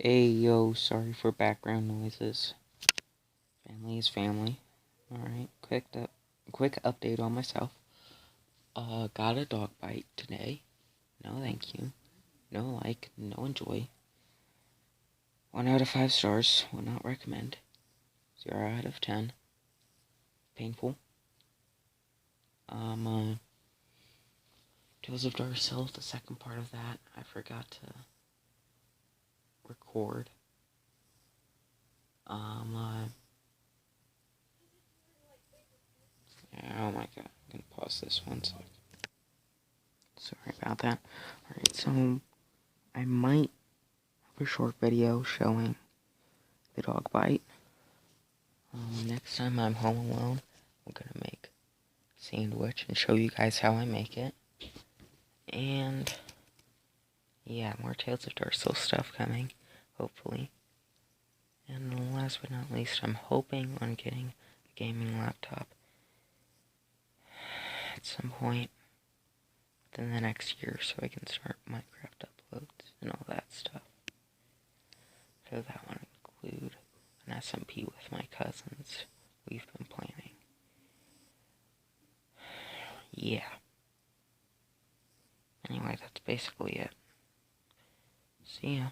Hey yo, sorry for background noises. Family is family. Alright, quick update on myself. Got a dog bite today. No thank you. No like, no enjoy. 1 out of 5 stars, would not recommend. 0 out of 10. Painful. Tales of Darcel, the second part of that, I forgot to record. Oh my god, I'm gonna pause this 1 sec. Sorry about that. Alright, so I might have a short video showing the dog bite. Next time I'm home alone, I'm gonna make a sandwich and show you guys how I make it. And yeah, more Tales of Darcel stuff coming, hopefully. And last but not least, I'm hoping on getting a gaming laptop at some point within the next year so I can start Minecraft uploads and all that stuff. So that would include an SMP with my cousins we've been planning. Yeah. Anyway, that's basically it. See ya.